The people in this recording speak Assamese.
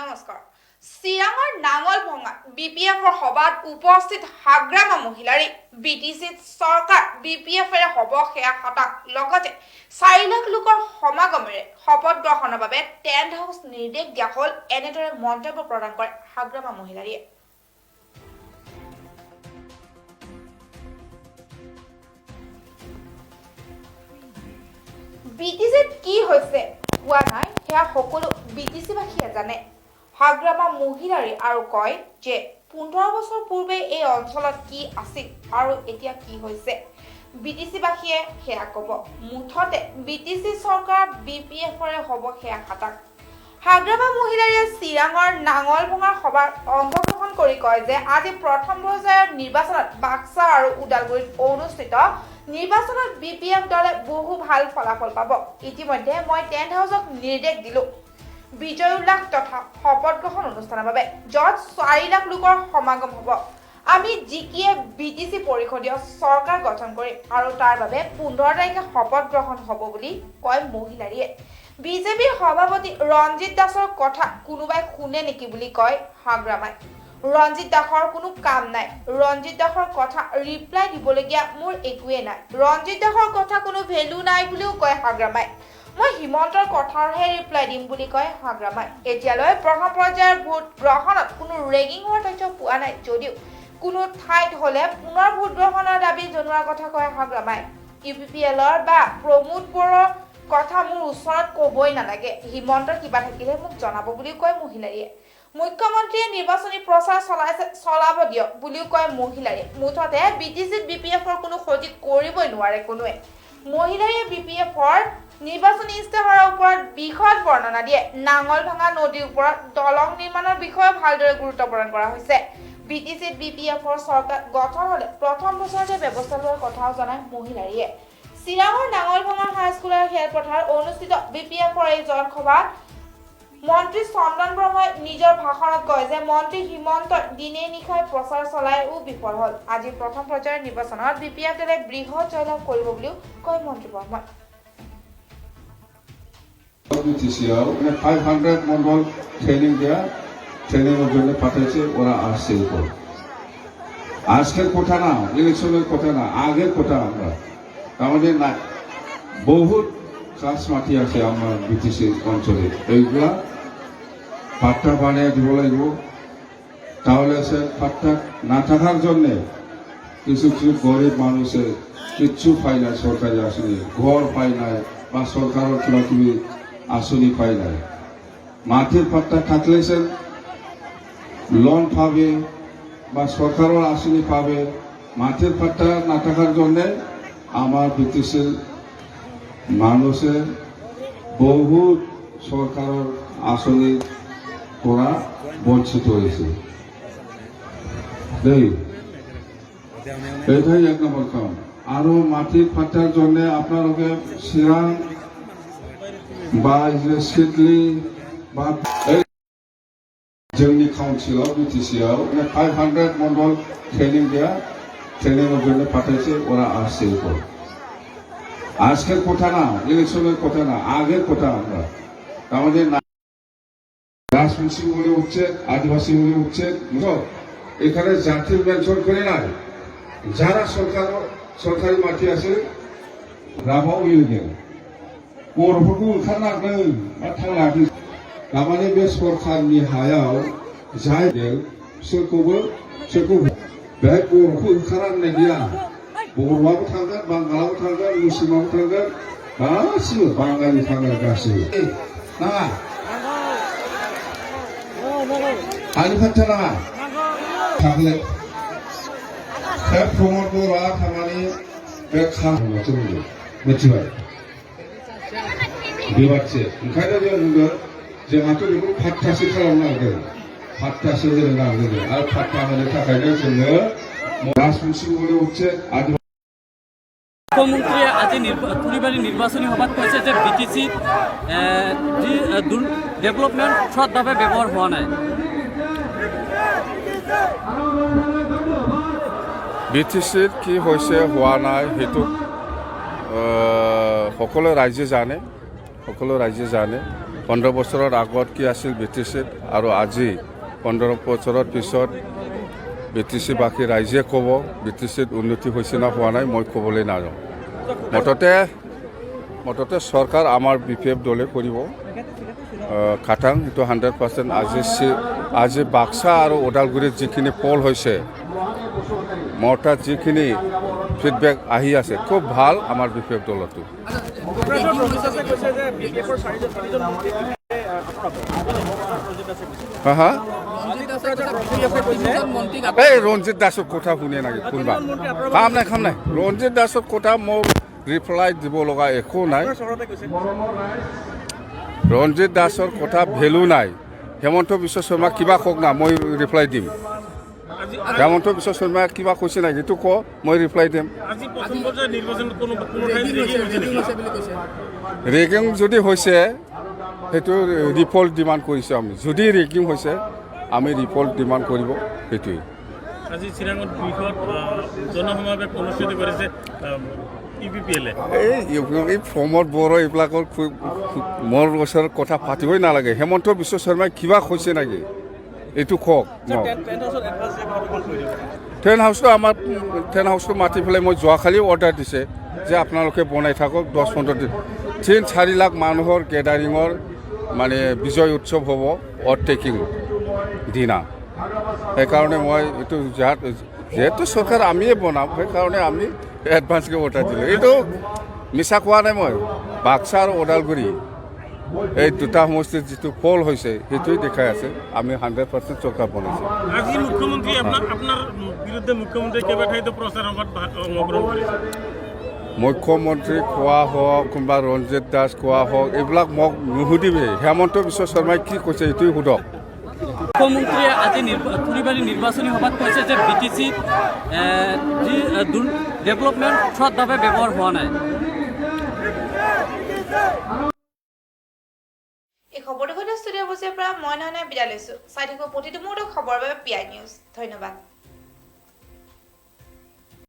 নমস্কাৰ। চিৰাঙৰ নাঙলভঙা বিপিএফৰ সভাত উপস্থিত হাগ্ৰামা মহিলাৰী বিটিচিত চৰকাৰ বিপিএফৰে হ'ব সেয়া হতাশ লগতে 4 লাখ লোকৰ সমাগমেৰে শপত গ্ৰহণৰ বাবে টেণ্ট হাউচ নিৰ্দেশ দিয়া হ'ল এনেদৰে মন্তব্য প্ৰদান কৰে হাগ্ৰামা মহিলাৰীয়ে। বিটিচিত কি হৈছে কোৱা নাই সেয়া সকলো বিটিচিবাসীয়ে জানে। হাগ্ৰামা মহিলাৰী আৰু কয় যে 15 বছৰ পূৰ্বে এই অঞ্চলত কি আছিল আৰু এতিয়া কি হৈছে বিটিচিবাসীয়ে সেয়া ক'ব। মুঠতে বিটিচি চৰকাৰ বিপিএফৰে হ'ব সেয়া হতাশ। হাগ্ৰামা মহিলাৰীয়ে চিৰাঙৰ নাঙলভঙাৰ সভাত অংশগ্ৰহণ কৰি কয় যে আজি প্ৰথম পৰ্যায়ৰ নিৰ্বাচনত বাক্সা আৰু ওদালগুৰিত অনুষ্ঠিত নিৰ্বাচনত বিপিএফ দলে বহু ভাল ফলাফল পাব। ইতিমধ্যে মই টেণ্ট হাউচক নিৰ্দেশ দিলোঁ বিজয় উল্লাস তথা শপত গ্ৰহণ অনুষ্ঠানৰ বাবে য'ত 4 লাখ লোকৰ সমাগম হ'ব। আমি জিকিয়ে বিটিচি পৰিষদীয় চৰকাৰ গঠন কৰিম আৰু তাৰ বাবে 15 তাৰিখে শপত গ্ৰহণ হ'ব বুলি কয় মহিলাৰীয়ে। বিজেপিৰ সভাপতি ৰঞ্জিত দাসৰ কথা কোনোবাই শুনে নেকি বুলি কয় হাগ্ৰামাই। ৰঞ্জিত দাসৰ কোনো কাম নাই, ৰঞ্জিত দাসৰ কথা ৰিপ্লাই দিবলগীয়া মোৰ একোৱে নাই, ৰঞ্জিত দাসৰ কথা কোনো ভেলু নাই বুলিও কয় হাগ্ৰামাই। মই হিমন্তৰ কথাৰহে ৰিপ্লাই দিম বুলি কয় হাগ্ৰামাই। এতিয়ালৈ প্ৰথম পৰ্যায়ৰ ভোট গ্ৰহণত কোনো ৰেগিং হোৱাৰ তথ্য পোৱা নাই যদিও কোনো ঠাইত হ'লে পুনৰ ভোট গ্ৰহণৰ দাবী জনোৱাৰ কথা কয় হাগ্ৰামাই। ইউপিপিএলৰ বা প্ৰমোদ বড়োৰ কথা মোৰ ওচৰত ক'বই নালাগে, হিমন্তৰ কিবা থাকিলে মোক জনাব বুলিও কয় মহিলাৰীয়ে। মুখ্যমন্ত্ৰীয়ে নিৰ্বাচনী প্ৰচাৰ চলাব দিয়ক বুলিও কয় মহিলাৰীয়ে। মুঠতে বিটিচিত বিপিএফৰ কোনো ক্ষতি কৰিবই নোৱাৰে কোনোৱে। মহিলাৰীয়ে বিপিএফৰ নিৰ্বাচনী ইস্তাহাৰৰ ওপৰত বিশদ বৰ্ণনা দিয়ে। নাঙলভঙা নদীৰ ওপৰত দলং নিৰ্মাণৰ বিষয়ে ভালদৰে গুৰুত্ব প্ৰদান কৰা হৈছে। বিটিচিত বিপিএফৰ চৰকাৰ গঠন হ'লে প্ৰথম বছৰতে ব্যৱস্থা লোৱাৰ কথাও জনায় মহিলাৰীয়ে। চিৰাঙৰ নাঙলভঙা হাইস্কুলৰ খেলপথাৰত অনুষ্ঠিত বিপিএফৰ এই জনসভাত মন্ত্ৰী চন্দন ব্ৰহ্মই নিজৰ ভাষণত কয় যে মন্ত্ৰী হিমন্তই দিনে নিশাই প্ৰচাৰ চলাইও বিফল হ'ল। আজি প্ৰথম পৰ্যায়ৰ নিৰ্বাচনত বিপিএফ দলে বৃহৎ জয়লাভ কৰিব বুলিও কয় মন্ত্ৰী ব্ৰহ্মই। 500 মন্ডল ট্রেনিংয়ের জন্য পাঠাইছে, ওরা আসছে। আজকের কথা না, ইলেকশনের কথা না, আগের কথা। আমরা আমাদের না বহুত চাষ মাটি আছে আমার বিটিসি অঞ্চলে, এইগুলা পাট্টা বানিয়ে দিব লাগিব। তাহলে সে পাট্টা না থাকার জন্যে কিছু কিছু গরিব মানুষের কিচ্ছু পায় না, সরকারি আসনি ঘর পায় না বা সরকারের কিবা কিবি আসনি পায় না। মাটির পাট্টা থাকলে সে লোন পাবে বা সরকারের আসনি পাবে। মাটির পাট্টা না থাকার জন্যে আমার বিটিসির মানুষের বহুত সরকারের আসনি করা বঞ্চিত হয়েছে। এটাই 1 নম্বর কারণ। আরো মাটির পাট্টার জন্য আপনারা চিরাং বা সিডলি বা जोंनि काउन्सिलाव बिटिसिआव 500 মন্ডল ট্রেনিংয়ের জন্য পাঠাইছে, ওরা আসছে। আজকের কথা না, ইলেকশনের কথা না, আগের কথা। আমরা আমাদের রাজবংশী বলে উঠছে, আদিবাসী বলে উঠছে, এখানে জাতির মেনশন করে নাই। যারা সরকারি মাটি আছে রাবাও ইলগেল बर'फोरखौ ओंखारनांगोन बा थांनांगोन। थारमाने बे सरकारनि हायाव जाय सोरखौबो बेहाय बर'खौ ओंखारनांनाय गैया। बर'आबो थांगोन, बांगालाबो थांगोन, मुस्लिमाबो थांगोन, गासिबो बाङालि थांगोन गासिबो। नाङा आलि फात्ता नाङा थांले बे प्रमद बर'आ थारमाने बे खामानियावसो बुंदों, मिथिबाय? बेबादि ओंखायनो जों बुंदों जोंहाथ' बेखौ फात्तासो खालामनांगोन, फात्तासो होनो नांगोन। आरो फात्ता होनो थाखायनो जोङो राजबंशী বলে উঠছে। মুখ্যমন্ত্ৰীয়ে আজি তুলিবাৰী নিৰ্বাচনী সভাত কৈছে যে বিটিচি যি ডেভেলপমেণ্ট সৎভাৱে ব্যৱহাৰ হোৱা নাই। বিটিচিত কি হৈছে হোৱা নাই সেইটো সকলো ৰাইজে জানে, 15 বছৰৰ আগত কি আছিল BTCত আৰু আজি 15 বছৰৰ পিছত BTCবাসী ৰাইজে ক'ব BTCত উন্নতি হৈছে না হোৱা নাই মই ক'বলৈ নাযাওঁ মুঠতে চৰকাৰ আমাৰ BPF দলে কৰিব খাটাং এইটো 100% আজি বাক্সা আৰু ওদালগুৰিত যিখিনি পল হৈছে মোৰ তাত যিখিনি ফিডবেক আহি আছে খুব ভাল আমাৰ BPF দলটো হা এই ৰঞ্জিত দাসৰ কথা শুনে নাকি কোনবা খাম নাই ৰঞ্জিত দাসৰ কথা মোৰ ৰিপ্লাই দিব লগা একো নাই ৰঞ্জিত দাসৰ কথা ভেলু নাই হেমন্ত বিশ্ব শৰ্মা কিবা কওক না মই ৰিপ্লাই দিম হেমন্ত বিশ্ব শৰ্মা কিবা কৈছে নাই সেইটো ক মই ৰিপ্লাই দিম ৰেগিং যদি হৈছে সেইটো ৰিপৰ্ট ডিমাণ্ড কৰিছোঁ আমি যদি ৰেগিং হৈছে আমি ৰিপৰ্ট ডিমাণ্ড কৰিব সেইটোৱেই আজি চিৰাঙত বিষয়ত জনসমাৱেশ অনুষ্ঠিত কৰিছে ইউপিপিএলে এই প্ৰমোদ বড়ো এইবিলাকৰ মোৰ ওচৰত কথা পাতিবই নালাগে হেমন্ত বিশ্ব শৰ্মাই কিবা কৈছে নেকি এইটো কওক টেণ্ট হাউচটো মাতি পেলাই মই যোৱাকালি অৰ্ডাৰ দিছে যে আপোনালোকে বনাই থাকক 10-15 দিন 3-4 লাখ মানুহৰ গেডাৰিঙৰ মানে বিজয় উৎসৱ হ'ব অভাৰটেকিং দিনা সেইকাৰণে মই এইটো যিহেতু চৰকাৰ আমিয়ে বনাম সেইকাৰণে আমি এডভান্সকৈ অৰ্ডাৰ দিলোঁ এইটো মিছা কোৱা নাই মই বাক্সা আৰু ওদালগুৰি এই দুটা সমষ্টিত যিটো পল হৈছে সেইটোৱে দেখাই আছে আমি 100% চৰকাৰ বনাইছোঁ আজি মুখ্যমন্ত্ৰী আপোনাৰ বিৰুদ্ধে মুখ্যমন্ত্ৰী কেইবাঠাইত প্ৰচাৰ সভাত অংশগ্ৰহণ কৰিছে মুখ্যমন্ত্ৰী কোৱা হওক কোনোবা ৰঞ্জিত দাস কোৱা হওক এইবিলাক মোক নুসুধিবি হেমন্ত বিশ্ব শৰ্মাই কি কৈছে এইটোৱে সোধক মুখ্যমন্ত্ৰীয়ে আজি থুৰিবাৰী নিৰ্বাচনী সভাত কৈছে যে BTCত যি ডেভেলপমেণ্ট সৎভাৱে ব্যৱহাৰ হোৱা নাই এই খবৰটো ষ্টুডিঅ' বজাৰ পৰা মই নহয় বিদায় লৈছোঁ চাই থাকিব প্ৰতিটো মুহূৰ্তৰ খবৰৰ বাবে PI নিউজ ধন্যবাদ